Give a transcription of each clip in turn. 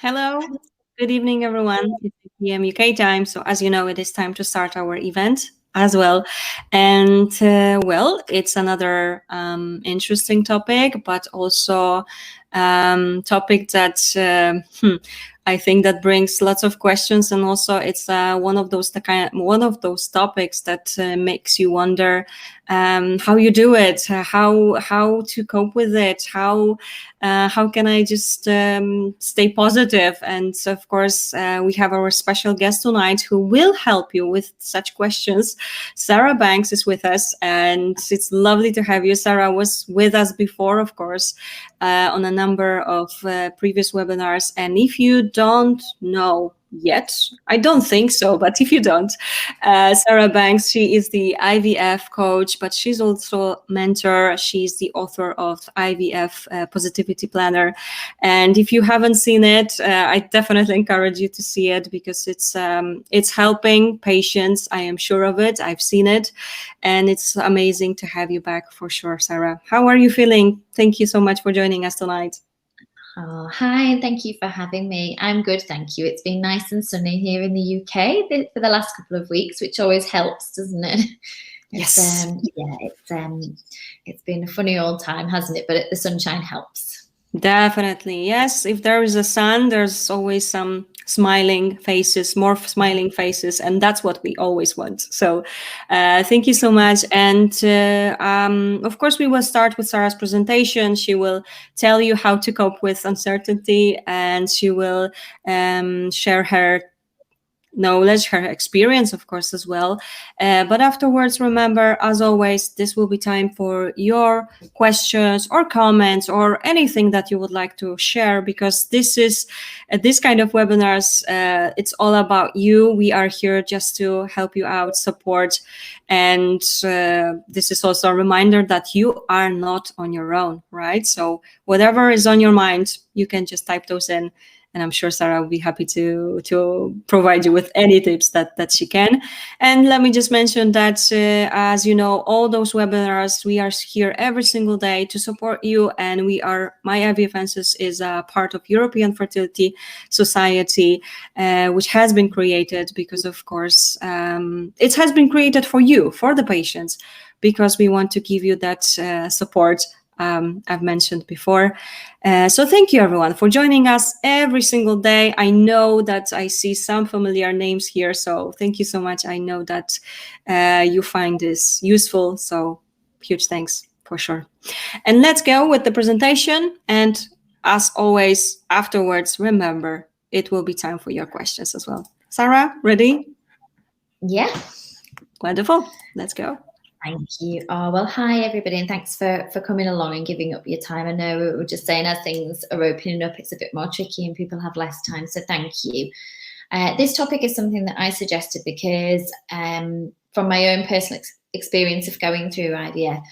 Hello, good evening, everyone. It's 8 p.m. UK time. So, as you know, it is time to start our event as well. And it's another interesting topic, but also topic that I think that brings lots of questions, and also it's one of those topics that makes you wonder how you do it, how to cope with it, how can I just stay positive? And so, of course, we have our special guest tonight who will help you with such questions. Sarah Banks is with us, and it's lovely to have you. Sarah was with us before, of course, on a number of previous webinars. And if you don't know yet, I don't think so, but if you don't, Sarah Banks, she is the IVF coach, but she's also mentor. She's the author of IVF Positivity Planner. And if you haven't seen it, I definitely encourage you to see it, because it's helping patients. I am sure of it. I've seen it. And it's amazing to have you back for sure, Sarah. How are you feeling? Thank you so much for joining us tonight. Oh, hi, and thank you for having me. I'm good, thank you. It's been nice and sunny here in the UK for the last couple of weeks, which always helps, doesn't it? Yes. It's been a funny old time, hasn't it? But the sunshine helps. Definitely, yes. If there is a sun, there's always some smiling faces, more smiling faces, and that's what we always want. So thank you so much. And of course, we will start with Sarah's presentation. She will tell you how to cope with uncertainty, and she will share her knowledge, her experience, of course, as well. But afterwards, remember, as always, this will be time for your questions or comments or anything that you would like to share, because this is this kind of webinars. It's all about you. We are here just to help you out, support. And this is also a reminder that you are not on your own, right? So whatever is on your mind, you can just type those in. And I'm sure Sarah will be happy to provide you with any tips that she can. And let me just mention that, as you know, all those webinars, we are here every single day to support you. And My IVF Answers is a part of European Fertility Society, which has been created because, of course, it has been created for you, for the patients, because we want to give you that support I've mentioned before. So thank you, everyone, for joining us every single day. I know that I see some familiar names here, so thank you so much. I know that you find this useful, so huge thanks for sure. And let's go with the presentation. And as always, afterwards, remember, it will be time for your questions as well. Sarah, ready? Yeah. Wonderful. Let's go. Thank you. Oh, well, hi, everybody, and thanks for coming along and giving up your time. I know we were just saying, as things are opening up, it's a bit more tricky and people have less time, so thank you. This topic is something that I suggested because from my own personal experience of going through IVF,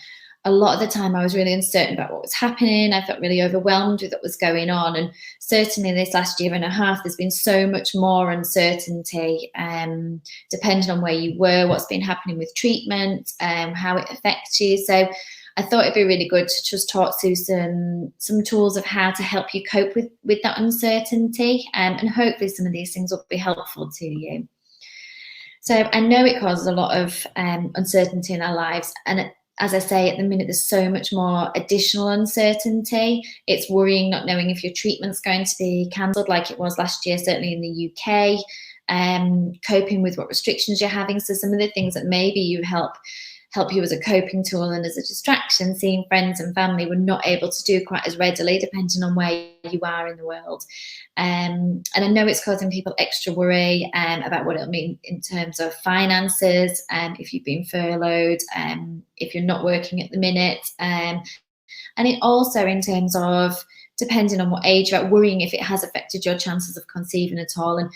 a lot of the time I was really uncertain about what was happening. I felt really overwhelmed with what was going on. And certainly this last year and a half, there's been so much more uncertainty, depending on where you were, what's been happening with treatment, how it affects you. So I thought it'd be really good to just talk through some tools of how to help you cope with that uncertainty. And hopefully some of these things will be helpful to you. So I know it causes a lot of uncertainty in our lives. And as I say, at the minute, there's so much more additional uncertainty. It's worrying, not knowing if your treatment's going to be cancelled like it was last year, certainly in the UK, coping with what restrictions you're having. So some of the things that maybe you help you as a coping tool and as a distraction, seeing friends and family, we're not able to do quite as readily, depending on where you are in the world. And I know it's causing people extra worry about what it'll mean in terms of finances, if you've been furloughed, if you're not working at the minute. And it also, in terms of, depending on what age you're at, worrying if it has affected your chances of conceiving at all. And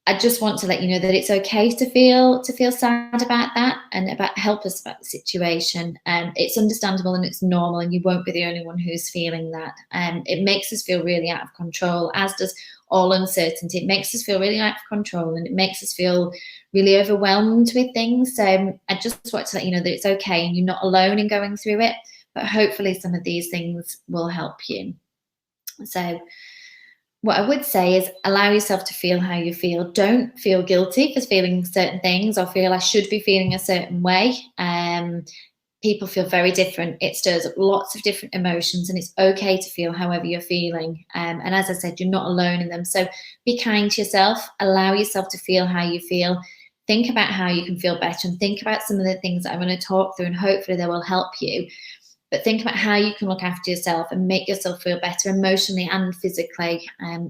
I just want to let you know that it's okay to feel sad about that and help us about the situation. It's understandable and it's normal, and you won't be the only one who's feeling that. It makes us feel really out of control, as does all uncertainty. It makes us feel really out of control, and it makes us feel really overwhelmed with things. So I just want to let you know that it's okay and you're not alone in going through it, but hopefully some of these things will help you. So what I would say is allow yourself to feel how you feel. Don't feel guilty for feeling certain things or feel I should be feeling a certain way. People feel very different. It stirs up lots of different emotions, and it's okay to feel however you're feeling. And as I said, you're not alone in them. So be kind to yourself, allow yourself to feel how you feel. Think about how you can feel better, and think about some of the things that I'm going to talk through, and hopefully they will help you. But think about how you can look after yourself and make yourself feel better emotionally and physically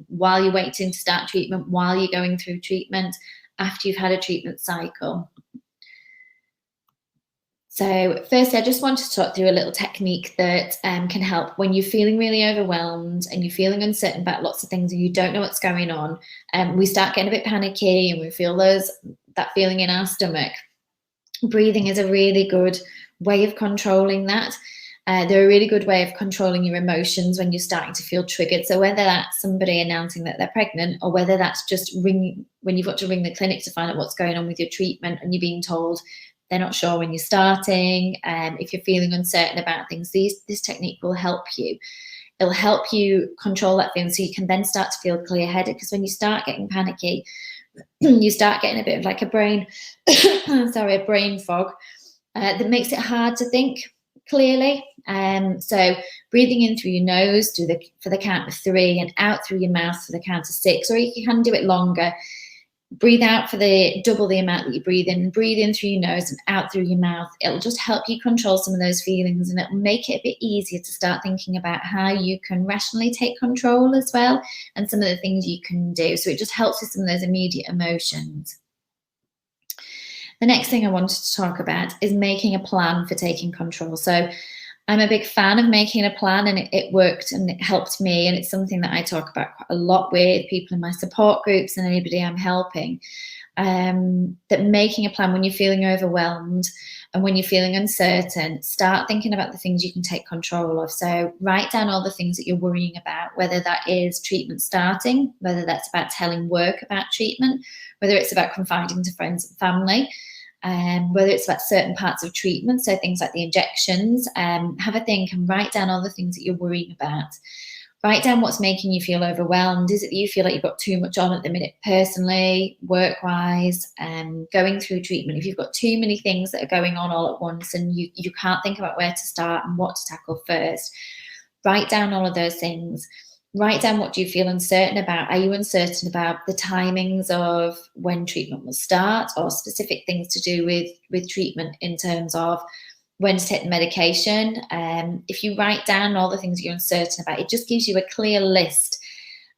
while you're waiting to start treatment, while you're going through treatment, after you've had a treatment cycle. So firstly, I just wanted to talk through a little technique that can help when you're feeling really overwhelmed and you're feeling uncertain about lots of things and you don't know what's going on. We start getting a bit panicky and we feel that feeling in our stomach. Breathing is a really good way of controlling that. They're a really good way of controlling your emotions when you're starting to feel triggered. So whether that's somebody announcing that they're pregnant, or whether that's just when you've got to ring the clinic to find out what's going on with your treatment and you're being told they're not sure when you're starting, if you're feeling uncertain about things, this technique will help you. It'll help you control that feeling so you can then start to feel clear-headed, because when you start getting panicky, you start getting a bit of like a brain fog that makes it hard to think clearly. So breathing in through your nose for the count of 3 and out through your mouth for the count of 6, or you can do it longer. Breathe out for double the amount that you breathe in. Breathe in through your nose and out through your mouth. It'll just help you control some of those feelings, and it'll make it a bit easier to start thinking about how you can rationally take control as well, and some of the things you can do. So it just helps with some of those immediate emotions. The next thing I wanted to talk about is making a plan for taking control. So I'm a big fan of making a plan, and it worked and it helped me. And it's something that I talk about quite a lot with people in my support groups and anybody I'm helping. That making a plan when you're feeling overwhelmed and when you're feeling uncertain, start thinking about the things you can take control of. So write down all the things that you're worrying about, whether that is treatment starting, whether that's about telling work about treatment, whether it's about confiding to friends and family, whether it's about certain parts of treatment, so things like the injections. Have a think and write down all the things that you're worrying about. Write down what's making you feel overwhelmed. Is it that you feel like you've got too much on at the minute, personally, work-wise, going through treatment? If you've got too many things that are going on all at once and you can't think about where to start and what to tackle first, write down all of those things. Write down what do you feel uncertain about. Are you uncertain about the timings of when treatment will start, or specific things to do with treatment in terms of when to take the medication? If you write down all the things you're uncertain about, it just gives you a clear list.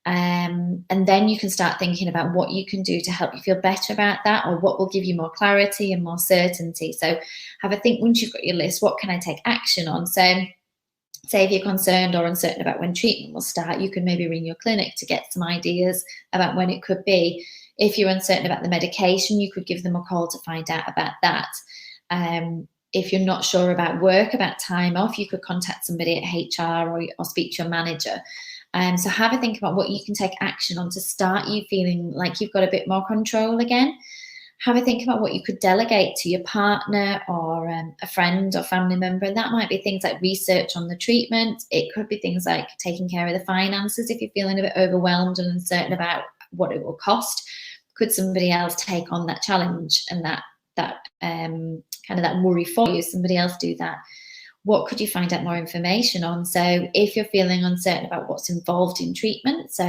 And then you can start thinking about what you can do to help you feel better about that, or what will give you more clarity and more certainty. So have a think once you've got your list, what can I take action on? So say if you're concerned or uncertain about when treatment will start, you can maybe ring your clinic to get some ideas about when it could be. If you're uncertain about the medication, you could give them a call to find out about that. If you're not sure about work, about time off, you could contact somebody at HR or speak to your manager. So have a think about what you can take action on to start you feeling like you've got a bit more control again. Have a think about what you could delegate to your partner or a friend or family member. And that might be things like research on the treatment. It could be things like taking care of the finances if you're feeling a bit overwhelmed and uncertain about what it will cost. Could somebody else take on that challenge and that kind of that worry for you? Somebody else do that. What could you find out more information on? So if you're feeling uncertain about what's involved in treatment, so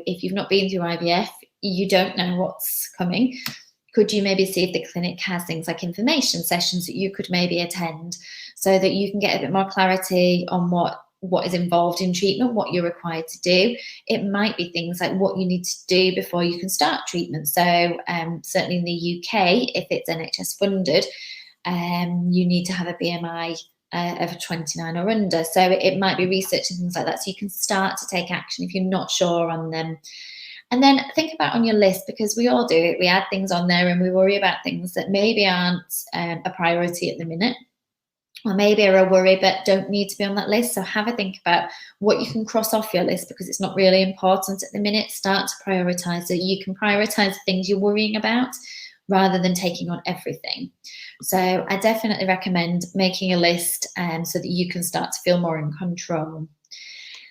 if you've not been through IVF, you don't know what's coming, could you maybe see if the clinic has things like information sessions that you could maybe attend, so that you can get a bit more clarity on what is involved in treatment, what you're required to do. It might be things like what you need to do before you can start treatment. So certainly in the UK, if it's NHS funded, you need to have a BMI of 29 or under. So it might be researching things like that, so you can start to take action if you're not sure on them. And then think about on your list, because we all do it. We add things on there and we worry about things that maybe aren't a priority at the minute, or maybe are a worry but don't need to be on that list. So have a think about what you can cross off your list because it's not really important at the minute. Start to prioritize, so you can prioritize the things you're worrying about rather than taking on everything. So I definitely recommend making a list so that you can start to feel more in control.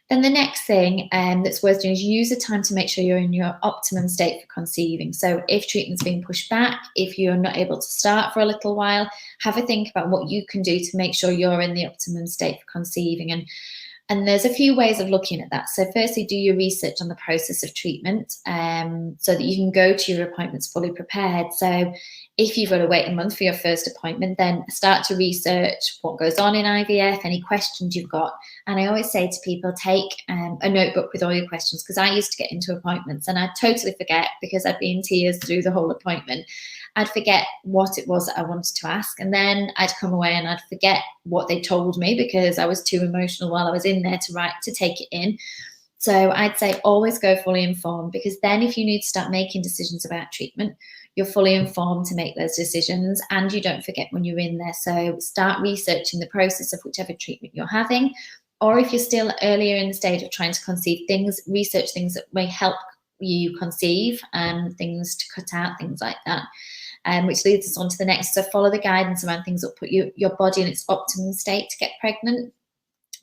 Then the next thing that's worth doing is use the time to make sure you're in your optimum state for conceiving. So if treatment's being pushed back, if you're not able to start for a little while, have a think about what you can do to make sure you're in the optimum state for conceiving. And there's a few ways of looking at that. So firstly, do your research on the process of treatment so that you can go to your appointments fully prepared. So if you've got to wait a month for your first appointment, then start to research what goes on in IVF, any questions you've got. And I always say to people, take a notebook with all your questions, because I used to get into appointments and I'd totally forget, because I'd be in tears through the whole appointment. I'd forget what it was that I wanted to ask. And then I'd come away and I'd forget what they told me because I was too emotional while I was in there to take it in. So I'd say always go fully informed, because then if you need to start making decisions about treatment, you're fully informed to make those decisions and you don't forget when you're in there. So start researching the process of whichever treatment you're having. Or if you're still earlier in the stage of trying to conceive, research things that may help you conceive, and things to cut out, things like that. Which leads us on to the next. So follow the guidance around things that put your body in its optimum state to get pregnant.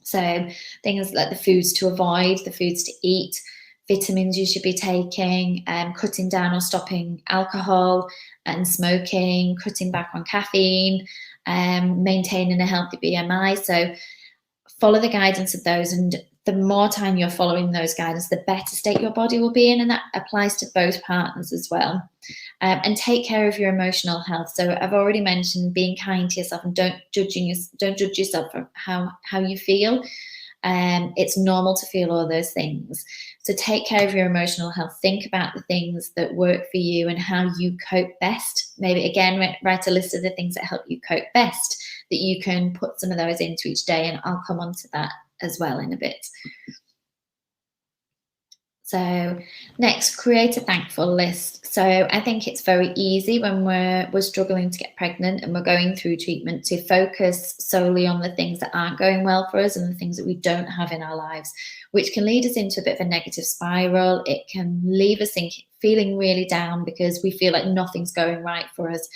So things like the foods to avoid, the foods to eat, vitamins you should be taking, cutting down or stopping alcohol and smoking, cutting back on caffeine, maintaining a healthy BMI. So follow the guidance of those, and the more time you're following those guidance, the better state your body will be in, and that applies to both partners as well. And take care of your emotional health. So I've already mentioned being kind to yourself and don't judge yourself for how you feel. It's normal to feel all those things. So take care of your emotional health. Think about the things that work for you and how you cope best. Maybe again, write a list of the things that help you cope best, that you can put some of those into each day, and I'll come on to that as well in a bit. So next, create a thankful list. So I think it's very easy when we're struggling to get pregnant and we're going through treatment to focus solely on the things that aren't going well for us and the things that we don't have in our lives, which can lead us into a bit of a negative spiral. It can leave us feeling really down because we feel like nothing's going right for us.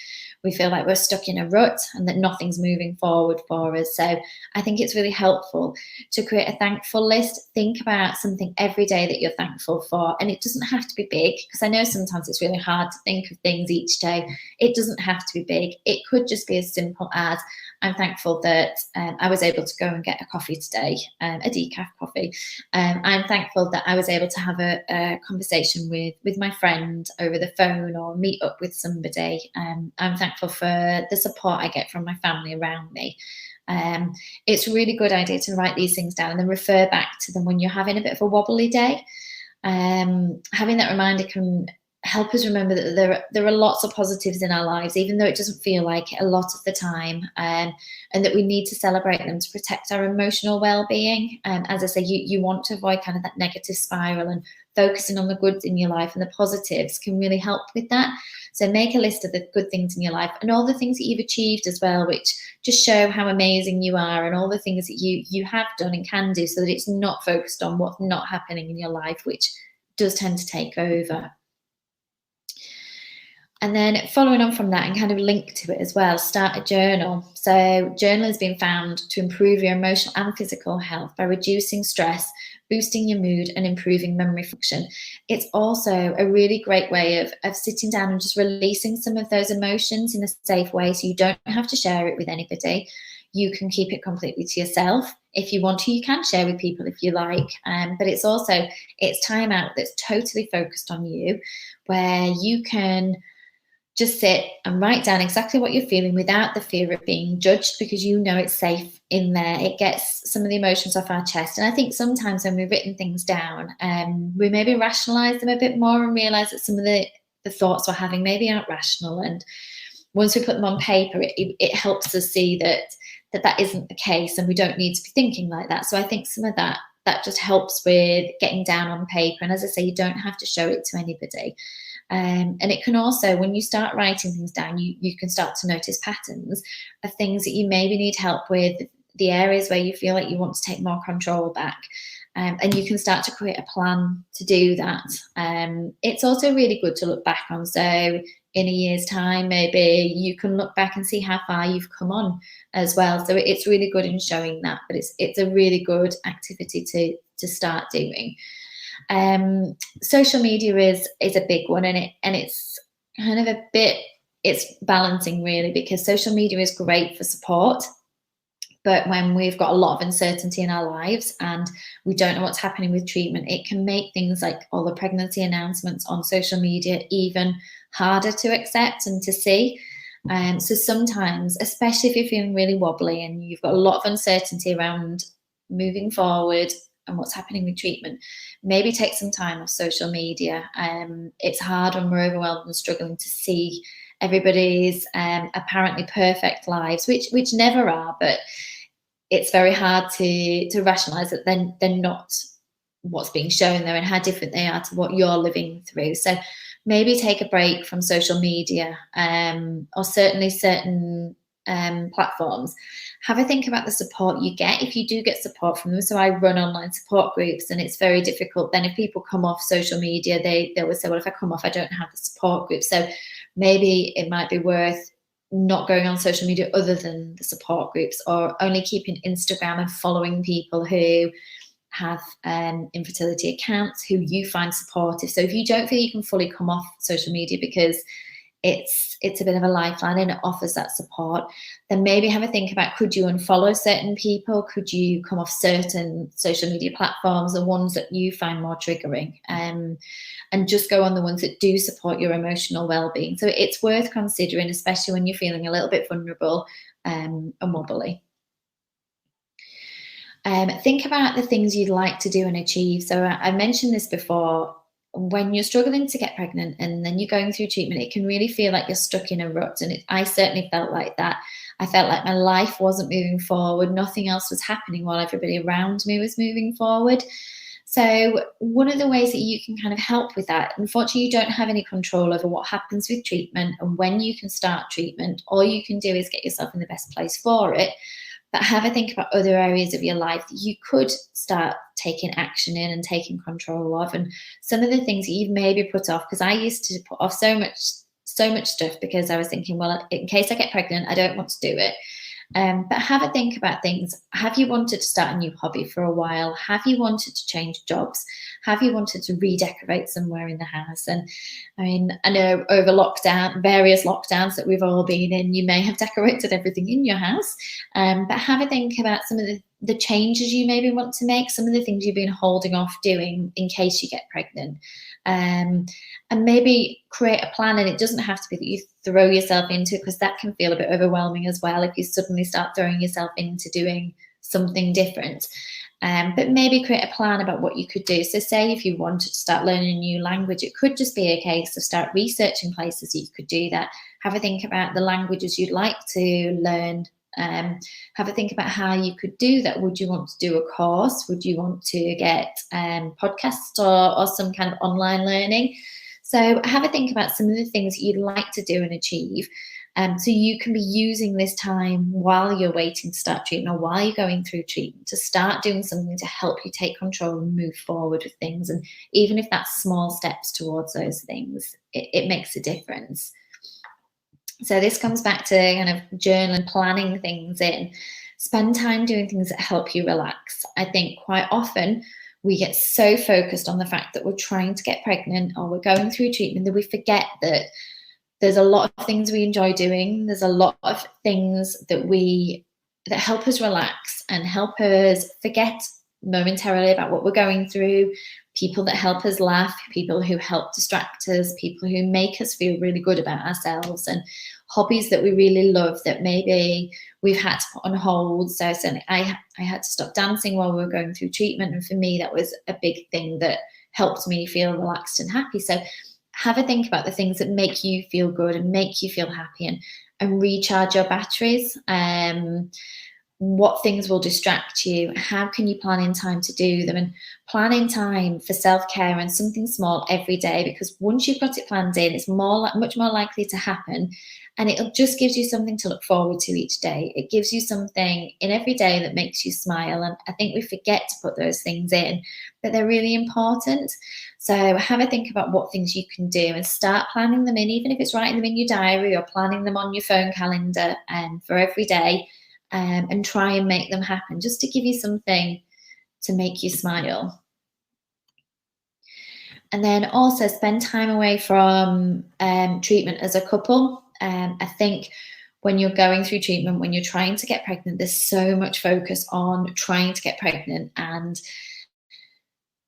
We feel like we're stuck in a rut and that nothing's moving forward for us. So I think it's really helpful to create a thankful list. Think about something every day that you're thankful for. And it doesn't have to be big, because I know sometimes it's really hard to think of things each day. It doesn't have to be big. It could just be as simple as, I'm thankful that I was able to go and get a coffee today, a decaf coffee. I'm thankful that I was able to have a conversation with my friend over the phone or meet up with somebody. I'm thankful for the support I get from my family around me. It's a really good idea to write these things down and then refer back to them when you're having a bit of a wobbly day. Having that reminder can help us remember that there are lots of positives in our lives, even though it doesn't feel like it a lot of the time, and that we need to celebrate them to protect our emotional well-being. As I say, you want to avoid kind of that negative spiral, and focusing on the goods in your life and the positives can really help with that. So make a list of the good things in your life and all the things that you've achieved as well, which just show how amazing you are, and all the things that you have done and can do, so that it's not focused on what's not happening in your life, which does tend to take over. And then following on from that and kind of link to it as well, start a journal. So journaling has been found to improve your emotional and physical health by reducing stress, boosting your mood, and improving memory function. It's also a really great way of sitting down and just releasing some of those emotions in a safe way, so you don't have to share it with anybody. You can keep it completely to yourself. If you want to, you can share with people if you like. But it's time out that's totally focused on you, where you can just sit and write down exactly what you're feeling without the fear of being judged, because you know it's safe in there. It gets some of the emotions off our chest. And I think sometimes when we've written things down, we maybe rationalize them a bit more and realize that some of the thoughts we're having maybe aren't rational. And once we put them on paper, it helps us see that isn't the case, and we don't need to be thinking like that. So I think some of that just helps with getting down on paper. And as I say, you don't have to show it to anybody. And it can also, when you start writing things down, you can start to notice patterns of things that you maybe need help with, the areas where you feel like you want to take more control back. And you can start to create a plan to do that. It's also really good to look back on. So in a year's time, maybe you can look back and see how far you've come on as well. So it's really good in showing that, but it's a really good activity to to start doing. Social media is a big one, and it's kind of it's balancing really, because social media is great for support, but when we've got a lot of uncertainty in our lives and we don't know what's happening with treatment, it can make things like all the pregnancy announcements on social media even harder to accept and to see. So sometimes, especially if you're feeling really wobbly and you've got a lot of uncertainty around moving forward and what's happening with treatment, maybe take some time off social media. It's hard when we're overwhelmed and struggling to see everybody's apparently perfect lives, which never are, but it's very hard to rationalize that they're not what's being shown there and how different they are to what you're living through. So maybe take a break from social media, or certainly certain platforms. Have a think about the support you get if you do get support from them. So I run online support groups, and it's very difficult then if people come off social media, they always say, well, if I come off, I don't have the support group. So maybe it might be worth not going on social media other than the support groups, or only keeping Instagram and following people who have infertility accounts who you find supportive. So if you don't feel you can fully come off social media because it's a bit of a lifeline and it offers that support, then maybe have a think about, could you unfollow certain people? Could you come off certain social media platforms, the ones that you find more triggering, and just go on the ones that do support your emotional well-being? So it's worth considering, especially when you're feeling a little bit vulnerable and wobbly. Think about the things you'd like to do and achieve. So I mentioned this before. When you're struggling to get pregnant and then you're going through treatment, it can really feel like you're stuck in a rut. And I certainly felt like that. I felt like my life wasn't moving forward. Nothing else was happening while everybody around me was moving forward. So one of the ways that you can kind of help with that, unfortunately, you don't have any control over what happens with treatment and when you can start treatment. All you can do is get yourself in the best place for it. But have a think about other areas of your life that you could start taking action in and taking control of. And some of the things that you've maybe put off, because I used to put off so much stuff because I was thinking, well, in case I get pregnant, I don't want to do it. But have a think about things. Have you wanted to start a new hobby for a while? Have you wanted to change jobs? Have you wanted to redecorate somewhere in the house? And I mean, I know over various lockdowns that we've all been in, you may have decorated everything in your house, but have a think about some of the changes you maybe want to make, some of the things you've been holding off doing in case you get pregnant. And maybe create a plan, and it doesn't have to be that you throw yourself into it, because that can feel a bit overwhelming as well if you suddenly start throwing yourself into doing something different. But maybe create a plan about what you could do. So say if you wanted to start learning a new language, it could just be a case of start researching places that you could do that. Have a think about the languages you'd like to learn. Have a think about how you could do that. Would you want to do a course? Would you want to get podcasts or some kind of online learning? So have a think about some of the things that you'd like to do and achieve. So you can be using this time while you're waiting to start treatment or while you're going through treatment to start doing something to help you take control and move forward with things. And even if that's small steps towards those things, it makes a difference. So this comes back to kind of journaling, planning things in. Spend time doing things that help you relax. I think quite often we get so focused on the fact that we're trying to get pregnant or we're going through treatment that we forget that there's a lot of things we enjoy doing. There's a lot of things that help us relax and help us forget momentarily about what we're going through. People that help us laugh, people who help distract us, people who make us feel really good about ourselves, and hobbies that we really love that maybe we've had to put on hold. So certainly I had to stop dancing while we were going through treatment. And for me, that was a big thing that helped me feel relaxed and happy. So have a think about the things that make you feel good and make you feel happy, and recharge your batteries. What things will distract you? How can you plan in time to do them? And plan in time for self-care and something small every day, because once you've got it planned in, it's much more likely to happen. And it just gives you something to look forward to each day. It gives you something in every day that makes you smile. And I think we forget to put those things in, but they're really important. So have a think about what things you can do and start planning them in, even if it's writing them in your diary or planning them on your phone calendar for every day, and try and make them happen, just to give you something to make you smile. And then also spend time away from treatment as a couple. I think when you're going through treatment, when you're trying to get pregnant, there's so much focus on trying to get pregnant and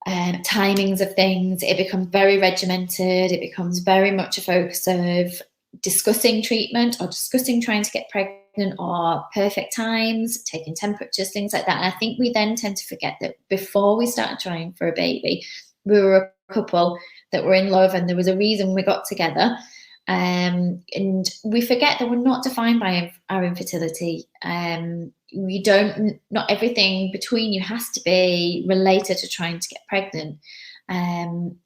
timings of things. It becomes very regimented. It becomes very much a focus of discussing treatment or discussing trying to get pregnant or perfect times, taking temperatures, things like that. And I think we then tend to forget that before we started trying for a baby, we were a couple that were in love and there was a reason we got together. And we forget that we're not defined by our infertility. Not everything between you has to be related to trying to get pregnant.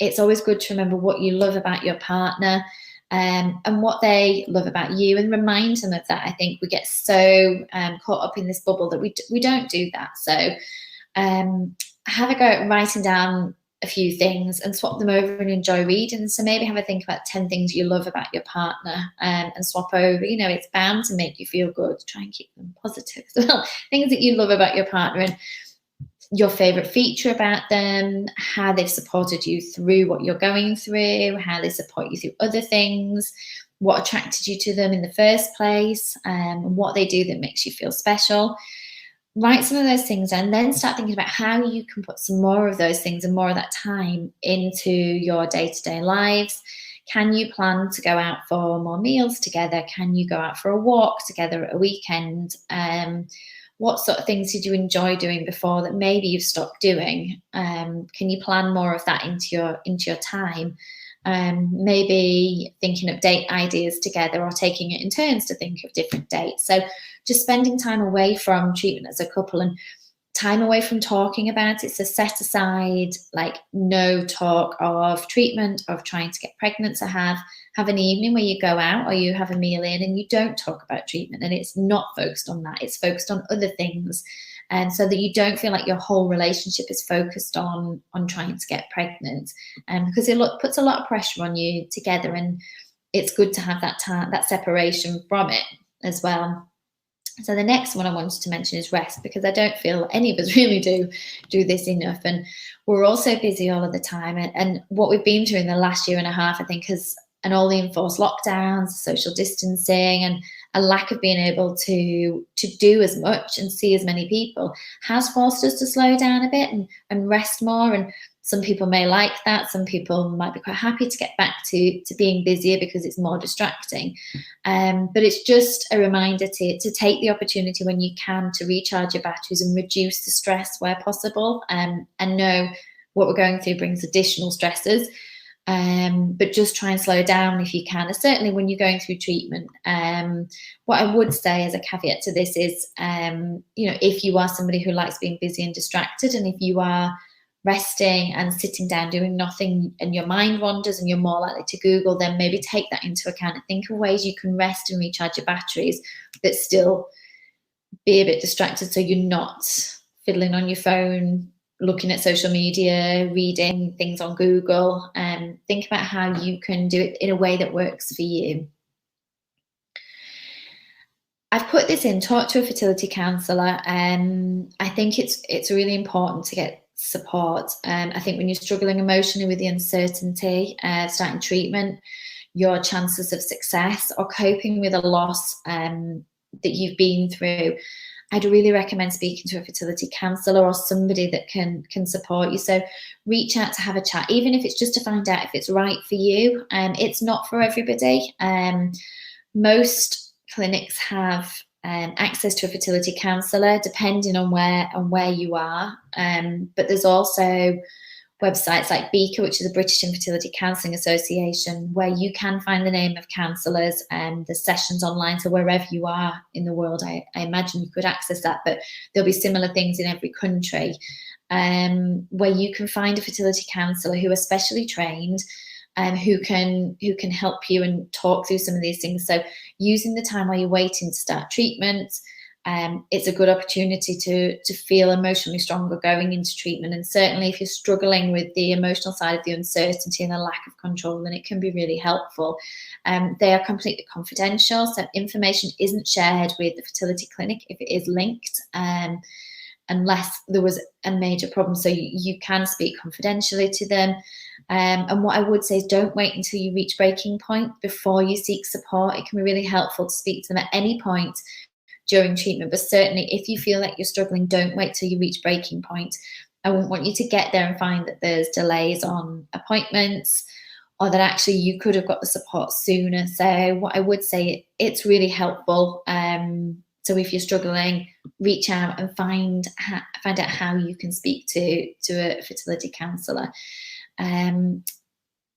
It's always good to remember what you love about your partner and what they love about you, and remind them of that. I think we get so caught up in this bubble that we don't do that. So have a go at writing down a few things and swap them over and enjoy reading. So maybe have a think about 10 things you love about your partner and swap over. You know, it's bound to make you feel good. Try and keep them positive as well. Things that you love about your partner and your favorite feature about them, how they've supported you through what you're going through, how they support you through other things, what attracted you to them in the first place, and what they do that makes you feel special. Write some of those things and then start thinking about how you can put some more of those things and more of that time into your day-to-day lives. Can you plan to go out for more meals together? Can you go out for a walk together at a weekend? What sort of things did you enjoy doing before that maybe you've stopped doing? Can you plan more of that into your time? Maybe thinking of date ideas together or taking it in turns to think of different dates. So just spending time away from treatment as a couple and time away from talking about it. So set aside like no talk of treatment, of trying to get pregnant. So have an evening where you go out or you have a meal in and you don't talk about treatment, and it's not focused on that. It's focused on other things. And so that you don't feel like your whole relationship is focused on trying to get pregnant, because it puts a lot of pressure on you together, and it's good to have that time, that separation from it as well. So the next one I wanted to mention is rest, because I don't feel any of us really do this enough, and we're all so busy all of the time. And what we've been through in the last year and a half, I think, and all the enforced lockdowns, social distancing, and a lack of being able to do as much and see as many people has forced us to slow down a bit and rest more. And some people may like that. Some people might be quite happy to get back to being busier because it's more distracting. But it's just a reminder to take the opportunity when you can to recharge your batteries and reduce the stress where possible, and know what we're going through brings additional stresses. But just try and slow down if you can. And certainly when you're going through treatment, what I would say as a caveat to this is, if you are somebody who likes being busy and distracted, and if you are resting and sitting down doing nothing and your mind wanders and you're more likely to Google, then maybe take that into account and think of ways you can rest and recharge your batteries, but still be a bit distracted, so you're not fiddling on your phone, looking at social media, reading things on Google, and think about how you can do it in a way that works for you. I've put this in, talk to a fertility counsellor. I think it's really important to get support. I think when you're struggling emotionally with the uncertainty of starting treatment, your chances of success or coping with a loss that you've been through, I'd really recommend speaking to a fertility counsellor or somebody that can support you. So reach out to have a chat, even if it's just to find out if it's right for you. It's not for everybody. Most clinics have access to a fertility counsellor, depending on where you are. But there's also websites like BICA, which is the British Infertility Counselling Association, where you can find the name of counsellors and the sessions online. So wherever you are in the world, I imagine you could access that, but there'll be similar things in every country, where you can find a fertility counsellor who are specially trained, who can help you and talk through some of these things. So using the time while you're waiting to start treatment, it's a good opportunity to feel emotionally stronger going into treatment. And certainly if you're struggling with the emotional side of the uncertainty and the lack of control, then it can be really helpful. They are completely confidential, so information isn't shared with the fertility clinic if it is linked. unless there was a major problem. So you can speak confidentially to them. And what I would say is don't wait until you reach breaking point before you seek support. It can be really helpful to speak to them at any point during treatment, but certainly if you feel like you're struggling, don't wait till you reach breaking point. I wouldn't want you to get there and find that there's delays on appointments, or that actually you could have got the support sooner. So what I would say, it's really helpful. So if you're struggling, reach out and find out how you can speak to a fertility counsellor. In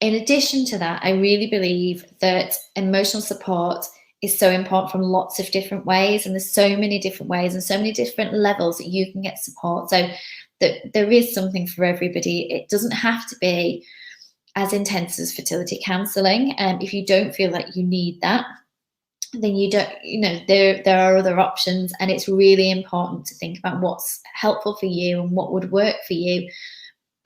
addition to that, I really believe that emotional support is so important from lots of different ways, and there's so many different ways and so many different levels that you can get support. So that there is something for everybody. It doesn't have to be as intense as fertility counselling. If you don't feel like you need that, then you don't, there are other options, and it's really important to think about what's helpful for you and what would work for you.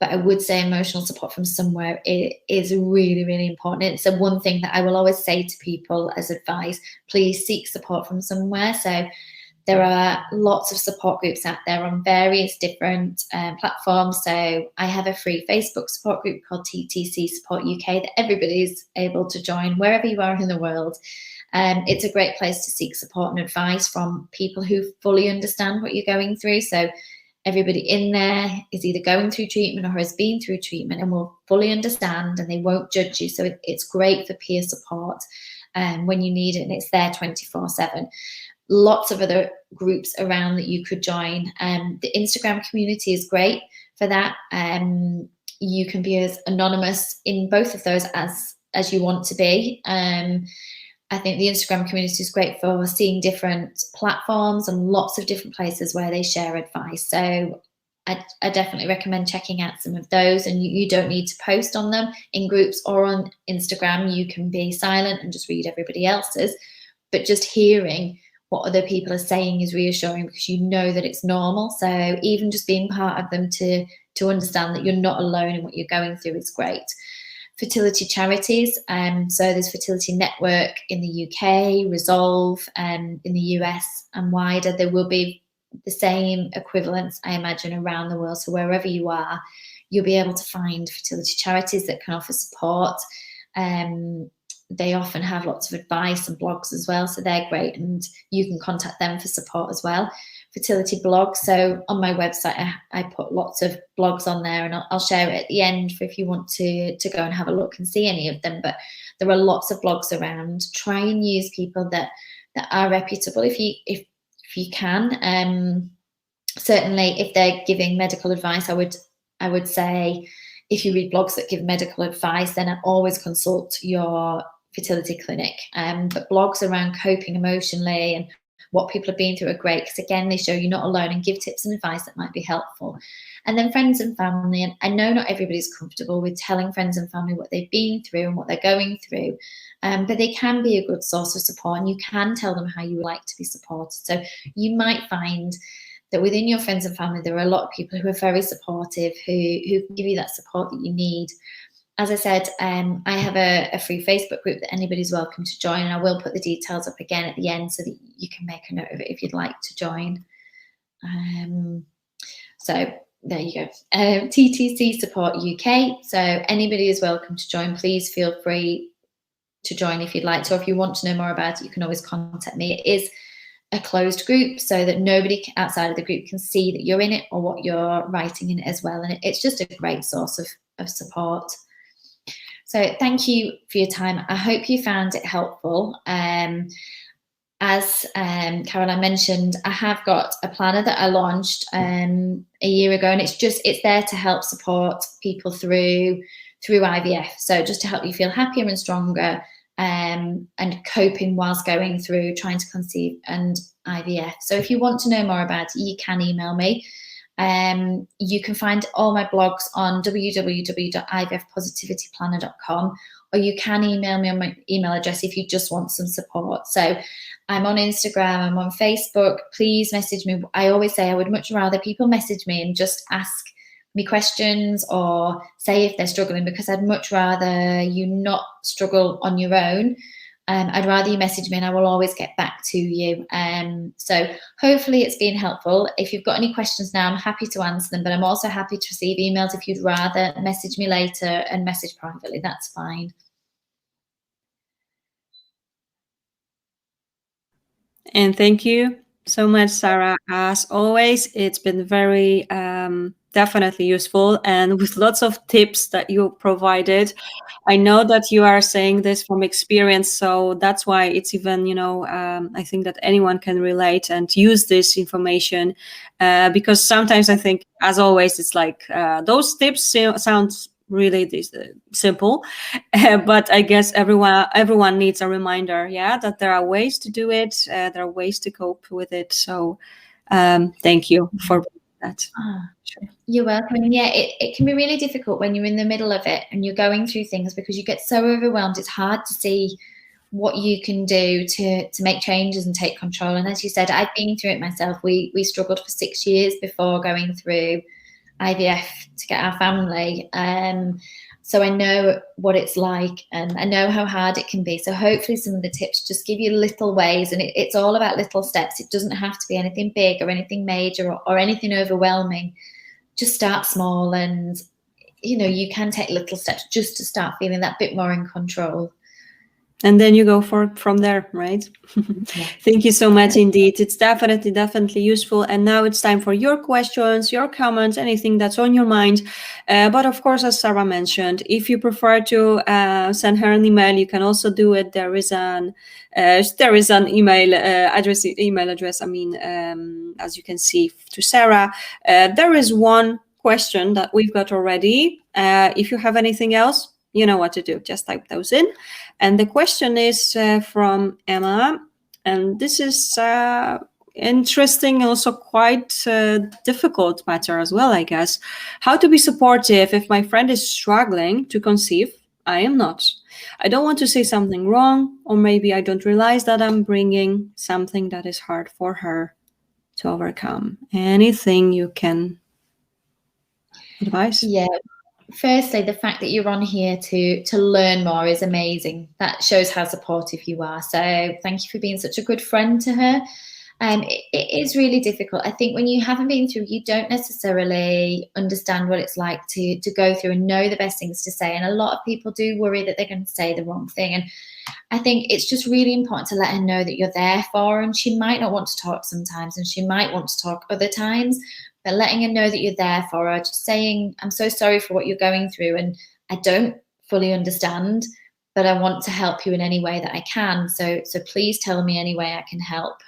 But I would say emotional support from somewhere is really, really important. It's the one thing that I will always say to people as advice: please seek support from somewhere. So there are lots of support groups out there on various different platforms. So I have a free Facebook support group called TTC Support UK that everybody is able to join wherever you are in the world. It's a great place to seek support and advice from people who fully understand what you're going through. So everybody in there is either going through treatment or has been through treatment and will fully understand, and they won't judge you. So it's great for peer support when you need it, and it's there 24/7. Lots of other groups around that you could join. The Instagram community is great for that. You can be as anonymous in both of those as you want to be. I think the Instagram community is great for seeing different platforms and lots of different places where they share advice. So I definitely recommend checking out some of those, and you don't need to post on them in groups or on Instagram. You can be silent and just read everybody else's, but just hearing what other people are saying is reassuring, because you know that it's normal. So even just being part of them to understand that you're not alone in what you're going through is great. Fertility charities. So there's Fertility Network in the UK, Resolve in the US and wider. There will be the same equivalents, I imagine, around the world. So wherever you are, you'll be able to find fertility charities that can offer support. They often have lots of advice and blogs as well, so they're great, and you can contact them for support as well. Fertility blogs. So on my website, I put lots of blogs on there, and I'll share it at the end for if you want to go and have a look and see any of them. But there are lots of blogs around. Try and use people that are reputable if you can. Certainly, if they're giving medical advice, I would say if you read blogs that give medical advice, then I always consult your fertility clinic. But blogs around coping emotionally and what people have been through are great, because again, they show you're not alone and give tips and advice that might be helpful. And then friends and family, and I know not everybody's comfortable with telling friends and family what they've been through and what they're going through, but they can be a good source of support, and you can tell them how you would like to be supported. So you might find that within your friends and family, there are a lot of people who are very supportive, who can give you that support that you need. As I said, I have a free Facebook group that anybody's welcome to join, and I will put the details up again at the end so that you can make a note of it if you'd like to join. So there you go. TTC Support UK. So anybody is welcome to join. Please feel free to join if you'd like to. Or if you want to know more about it, you can always contact me. It is a closed group so that nobody outside of the group can see that you're in it or what you're writing in it as well. And it's just a great source of support. So thank you for your time. I hope you found it helpful. As Caroline mentioned, I have got a planner that I launched a year ago, and it's there to help support people through IVF. So just to help you feel happier and stronger and coping whilst going through trying to conceive and IVF. So if you want to know more about it, you can email me. You can find all my blogs on www.ivfpositivityplanner.com, or you can email me on my email address if you just want some support. So I'm on Instagram, I'm on Facebook. Please message me. I always say I would much rather people message me and just ask me questions or say if they're struggling, because I'd much rather you not struggle on your own I'd rather you message me and I will always get back to you. So hopefully it's been helpful. If you've got any questions now, I'm happy to answer them, but I'm also happy to receive emails. If you'd rather message me later and message privately, that's fine. And thank you so much, Sarah. As always, it's been very definitely useful, and with lots of tips that you provided. I know that you are saying this from experience, so that's why it's even, I think that anyone can relate and use this information, because sometimes I think, as always, it's like those tips sound really simple, but I guess everyone needs a reminder, that there are ways to do it, there are ways to cope with it. So thank you for that. Sure. You're welcome. And yeah, it can be really difficult when you're in the middle of it and you're going through things, because you get so overwhelmed. It's hard to see what you can do to make changes and take control. And as you said, I've been through it myself. We struggled for 6 years before going through IVF to get our family. So I know what it's like, and I know how hard it can be. So hopefully some of the tips just give you little ways, and it's all about little steps. It doesn't have to be anything big or anything major or anything overwhelming. Just start small, and you can take little steps just to start feeling that bit more in control. And then you go from there, right? Yeah. Thank you so much indeed. It's definitely useful. And now it's time for your questions, your comments, anything that's on your mind. But of course, as Sarah mentioned, if you prefer to send her an email, you can also do it. There is an email address. I mean, as you can see, to Sarah. There is one question that we've got already. If you have anything else, you know what to do. Just type those in. And the question is from Emma. And this is interesting, also quite difficult matter as well, I guess. How to be supportive if my friend is struggling to conceive? I am not. I don't want to say something wrong, or maybe I don't realize that I'm bringing something that is hard for her to overcome. Anything you can advise? Yeah. Firstly, the fact that you're on here to learn more is amazing. That shows how supportive you are. So thank you for being such a good friend to her. It is really difficult. I think when you haven't been through, you don't necessarily understand what it's like to go through and know the best things to say. And a lot of people do worry that they're going to say the wrong thing. And I think it's just really important to let her know that you're there for her. And she might not want to talk sometimes, and she might want to talk other times. But letting her know that you're there for her, just saying, I'm so sorry for what you're going through, and I don't fully understand, but I want to help you in any way that I can. So please tell me any way I can help.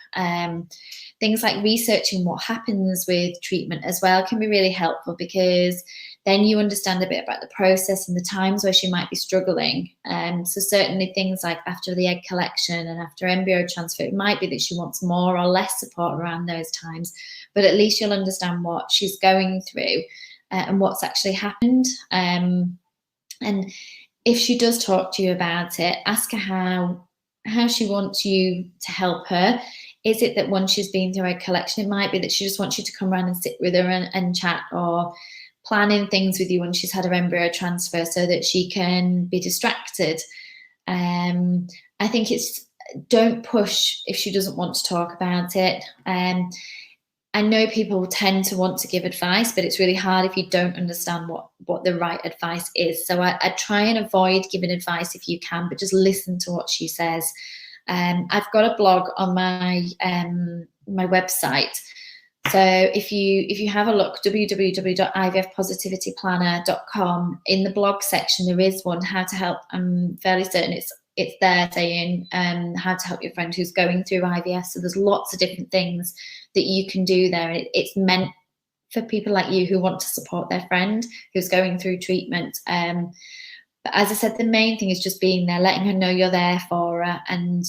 Things like researching what happens with treatment as well can be really helpful, because then you understand a bit about the process and the times where she might be struggling. So certainly things like after the egg collection and after embryo transfer, it might be that she wants more or less support around those times, but at least you'll understand what she's going through and what's actually happened. And if she does talk to you about it, ask her how she wants you to help her. Is it that once she's been through egg collection, it might be that she just wants you to come around and sit with her and chat, or planning things with you when she's had her embryo transfer so that she can be distracted. I think don't push if she doesn't want to talk about it. I know people tend to want to give advice, but it's really hard if you don't understand what the right advice is. So I try and avoid giving advice if you can, but just listen to what she says. I've got a blog on my website. So if you have a look, www.ivfpositivityplanner.com, in the blog section there is one, how to help. I'm fairly certain it's there saying how to help your friend who's going through IVF. So there's lots of different things that you can do there. It's meant for people like you who want to support their friend who's going through treatment. But as I said, the main thing is just being there, letting her know you're there for her, and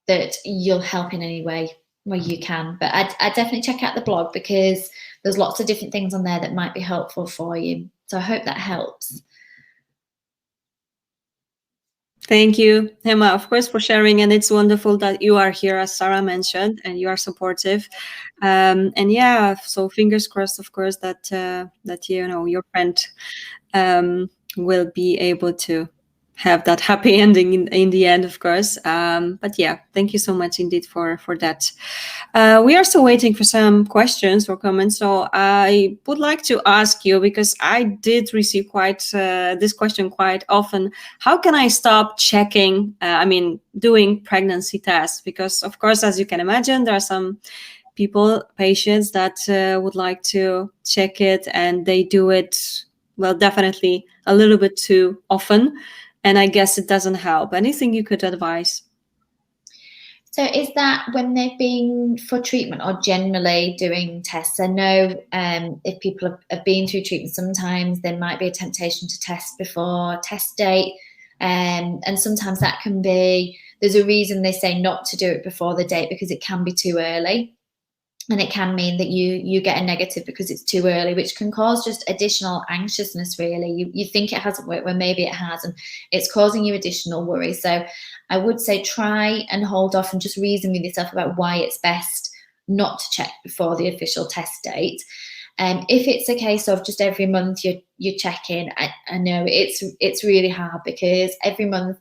that you'll help in any way where you can. But I definitely check out the blog, because there's lots of different things on there that might be helpful for you. So I hope that helps. Thank you, Emma, of course, for sharing. And it's wonderful that you are here, as Sarah mentioned, and you are supportive. And yeah, so fingers crossed, of course, that your friend will be able to have that happy ending in the end, of course. But yeah, thank you so much indeed for that. We are still waiting for some questions or comments. So I would like to ask you, because I did receive this question quite often. How can I stop checking, doing pregnancy tests? Because of course, as you can imagine, there are some patients that would like to check it, and they do it, well, definitely a little bit too often. And I guess it doesn't help. Anything you could advise? So is that when they've been for treatment or generally doing tests? I know if people have been through treatment, sometimes there might be a temptation to test before test date. And sometimes that can be, there's a reason they say not to do it before the date, because it can be too early. And it can mean that you get a negative because it's too early, which can cause just additional anxiousness, really. You think it hasn't worked when maybe it has, and it's causing you additional worry. So I would say try and hold off and just reason with yourself about why it's best not to check before the official test date. If it's a case of just every month you're checking, I know it's really hard, because every month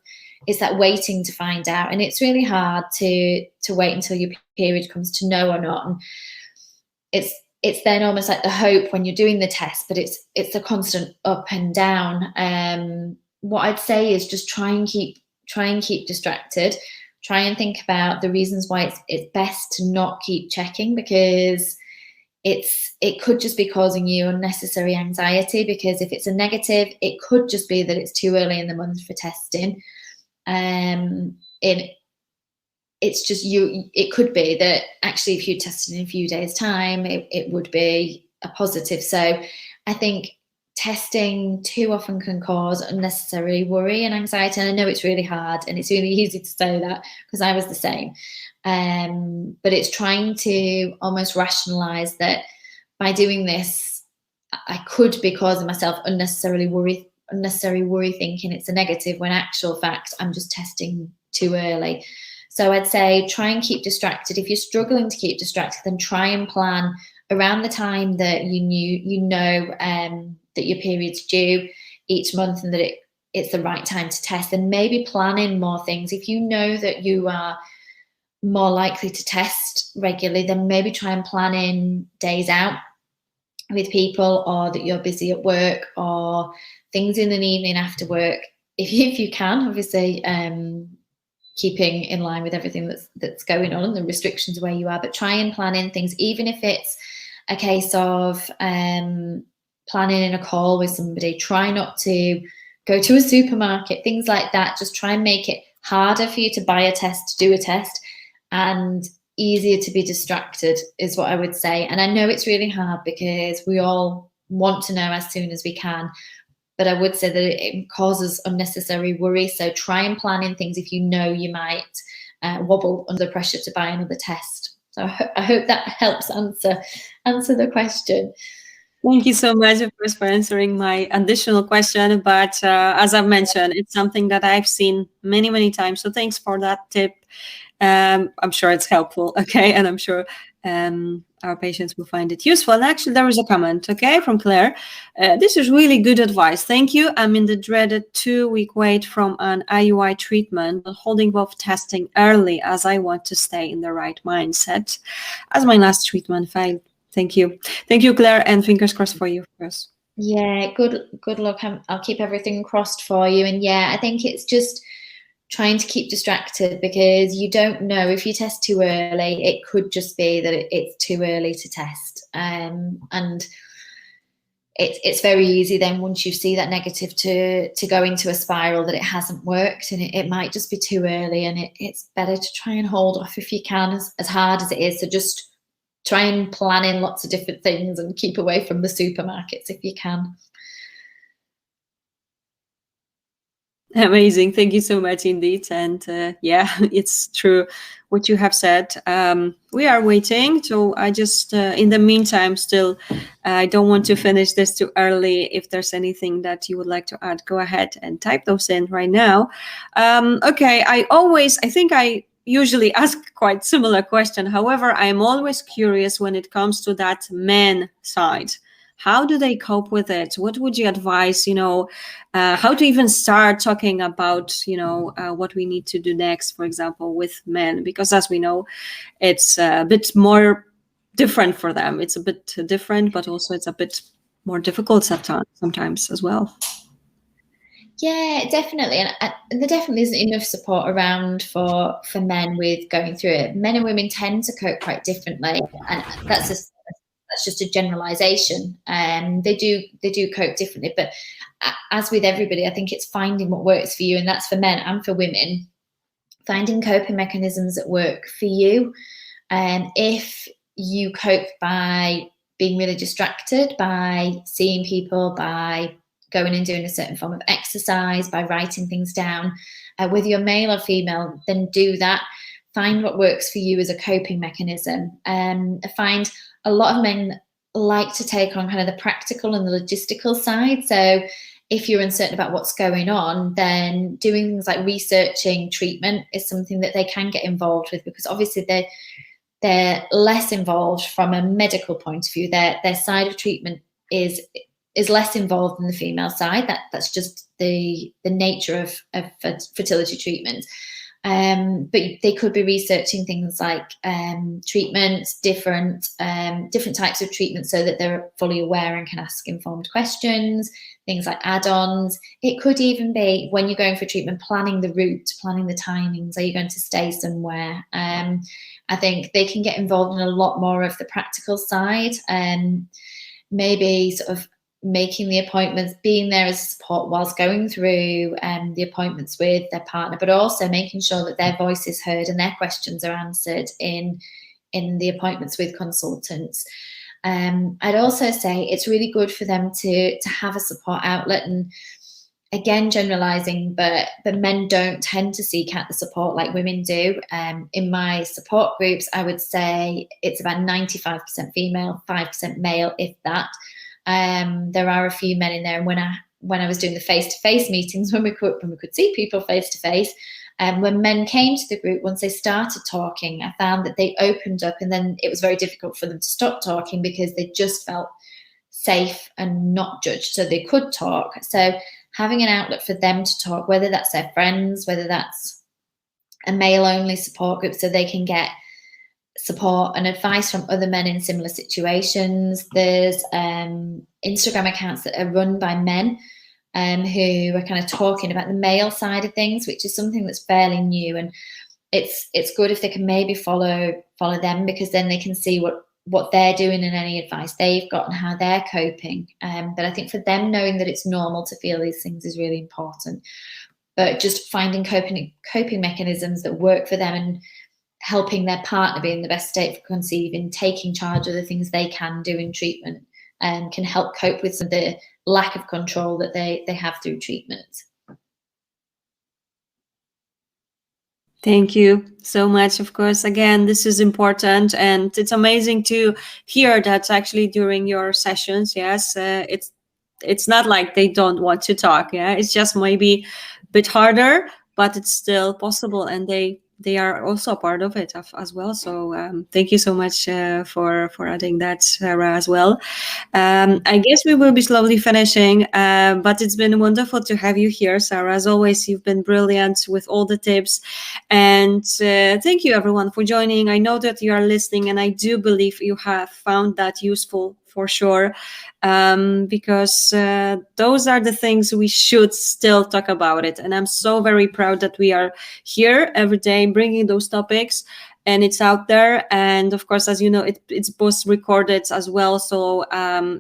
it's that waiting to find out, and it's really hard to wait until your period comes to know or not. And it's then almost like the hope when you're doing the test, but it's a constant up and down. What I'd say is just try and keep distracted. Try and think about the reasons why it's best to not keep checking, because it could just be causing you unnecessary anxiety. Because if it's a negative, it could just be that it's too early in the month for testing. It's just it could be that actually if you tested in a few days' time, it would be a positive. So I think testing too often can cause unnecessary worry and anxiety. And I know it's really hard, and it's really easy to say that, because I was the same. But it's trying to almost rationalize that by doing this, I could be causing myself unnecessary worry, thinking it's a negative, when actual fact I'm just testing too early. So I'd say try and keep distracted. If you're struggling to keep distracted, then try and plan around the time that you know that your period's due each month, and that it's the right time to test. And maybe plan in more things. If you know that you are more likely to test regularly, then maybe try and plan in days out with people, or that you're busy at work, or things in an evening after work, if you can, obviously, keeping in line with everything that's going on and the restrictions where you are. But try and plan in things, even if it's a case of planning in a call with somebody. Try not to go to a supermarket, things like that. Just try and make it harder for you to buy a test, to do a test, and easier to be distracted, is what I would say. And I know it's really hard, because we all want to know as soon as we can, but I would say that it causes unnecessary worry. So try and plan in things if you know you might wobble under pressure to buy another test. So I hope that helps answer the question. Thank you so much, of course, for answering my additional question. But as I've mentioned, it's something that I've seen many, many times. So thanks for that tip. I'm sure it's helpful, okay? And I'm sure our patients will find it useful. And actually, there was a comment, okay, from Claire. This is really good advice. Thank you. I'm in the dreaded 2-week wait from an IUI treatment, but holding off testing early, as I want to stay in the right mindset, as my last treatment failed. Thank you, Claire, and fingers crossed for you, of course. Yeah, good luck. I'll keep everything crossed for you. And yeah, I think it's just trying to keep distracted, because you don't know, if you test too early, it could just be that it's too early to test. And it's very easy then, once you see that negative, to go into a spiral that it hasn't worked, and it might just be too early. And it's better to try and hold off if you can, as hard as it is. So just try and plan in lots of different things, and keep away from the supermarkets if you can. Amazing. Thank you so much indeed. And yeah, it's true what you have said. We are waiting. So I just, in the meantime, still, I don't want to finish this too early. If there's anything that you would like to add, go ahead and type those in right now. Okay, I think I usually ask quite similar question. However, I'm always curious when it comes to that men side. how do they cope with it? What would you advise, how to even start talking about, what we need to do next, for example, with men? Because as we know, it's a bit more different for them. It's a bit different, but also it's a bit more difficult sometimes as well. Yeah, definitely. And there definitely isn't enough support around for men with going through it. Men and women tend to cope quite differently. And that's just a generalization. They do cope differently. But as with everybody, I think it's finding what works for you. And that's for men and for women. Finding coping mechanisms that work for you. If you cope by being really distracted, by seeing people, by going and doing a certain form of exercise, by writing things down, whether you're male or female, then do that. Find what works for you as a coping mechanism. I find a lot of men like to take on kind of the practical and the logistical side. So if you're uncertain about what's going on, then doing things like researching treatment is something that they can get involved with, because obviously they're less involved from a medical point of view. Their side of treatment is less involved than the female side. That's just the nature of fertility treatment. But they could be researching things like treatments, different types of treatment, so that they're fully aware and can ask informed questions, things like add-ons. It could even be, when you're going for treatment, planning the route, planning the timings. Are you going to stay somewhere? I think they can get involved in a lot more of the practical side, and maybe sort of making the appointments, being there as a support whilst going through the appointments with their partner, but also making sure that their voice is heard and their questions are answered in the appointments with consultants. I'd also say it's really good for them to have a support outlet. And again, generalizing, but men don't tend to seek out the support like women do. In my support groups, I would say it's about 95% female, 5% male, if that. There are a few men in there, and when I was doing the face-to-face meetings, when we could see people face-to-face, when men came to the group, once they started talking, I found that they opened up, and then it was very difficult for them to stop talking because they just felt safe and not judged, so they could talk. So having an outlet for them to talk, whether that's their friends, whether that's a male-only support group, so they can get support and advice from other men in similar situations. There's Instagram accounts that are run by men who are kind of talking about the male side of things, which is something that's fairly new. And it's good if they can maybe follow them, because then they can see what they're doing and any advice they've got and how they're coping. But I think for them, knowing that it's normal to feel these things is really important. But just finding coping mechanisms that work for them, and helping their partner be in the best state for conceiving, taking charge of the things they can do in treatment, and can help cope with some of the lack of control that they have through treatment. Thank you so much. Of course, again, this is important, and it's amazing to hear that actually during your sessions, yes, it's not like they don't want to talk. Yeah, it's just maybe a bit harder, but it's still possible, and they are also a part of it as well. So thank you so much for adding that, Sarah, as well. I guess we will be slowly finishing, but it's been wonderful to have you here, Sarah. As always, you've been brilliant with all the tips. And thank you, everyone, for joining. I know that you are listening, and I do believe you have found that useful for sure, because those are the things we should still talk about it. And I'm so very proud that we are here every day bringing those topics, and it's out there. And of course, as you know, it's both recorded as well, so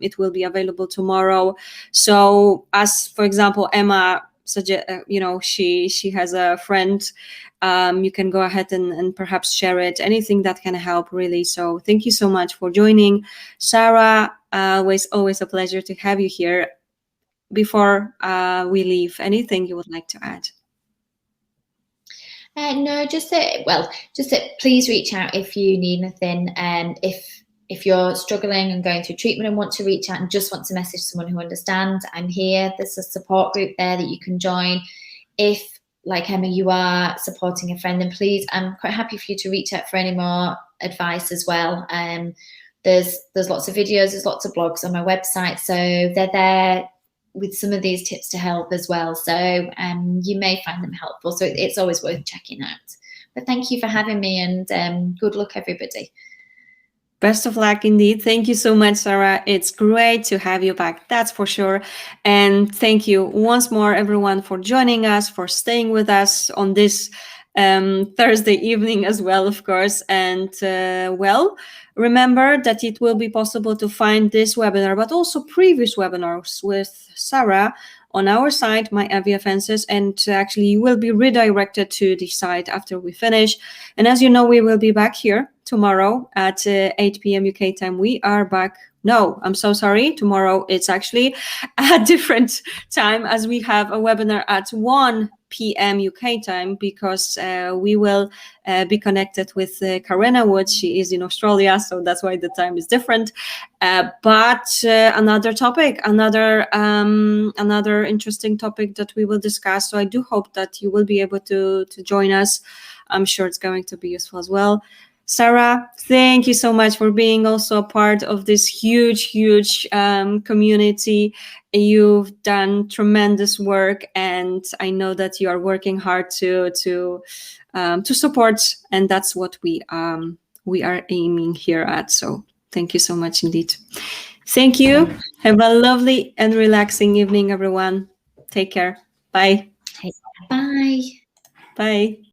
it will be available tomorrow. So as, for example, Emma suggest, she has a friend, you can go ahead and perhaps share it, anything that can help, really. So thank you so much for joining, Sarah. Always a pleasure to have you here. Before we leave, anything you would like to add? No, just that please reach out if you need anything. If you're struggling and going through treatment and want to reach out and just want to message someone who understands, I'm here. There's a support group there that you can join. If, like Emma, you are supporting a friend, then please, I'm quite happy for you to reach out for any more advice as well. There's lots of videos, there's lots of blogs on my website, so they're there with some of these tips to help as well. So you may find them helpful. So it's always worth checking out. But thank you for having me, and good luck, everybody. Best of luck indeed. Thank you so much, Sarah. It's great to have you back, that's for sure. And thank you once more, everyone, for joining us, for staying with us on this Thursday evening as well, of course. And well, remember that it will be possible to find this webinar, but also previous webinars with Sarah on our site, My IVF Answers, and actually you will be redirected to the site after we finish. And as you know, we will be back here tomorrow at 8 p.m. UK time. We are back. No, I'm so sorry. Tomorrow it's actually a different time, as we have a webinar at 1 p.m. UK time, because we will be connected with Karina Wood. She is in Australia, so that's why the time is different. But another topic, another interesting topic that we will discuss. So I do hope that you will be able to join us. I'm sure it's going to be useful as well. Sarah, thank you so much for being also a part of this huge community. You've done tremendous work, and I know that you are working hard to support, and that's what we are aiming here at. So thank you so much indeed. Thank you. Have a lovely and relaxing evening, everyone. Take care. Bye. Bye. Bye.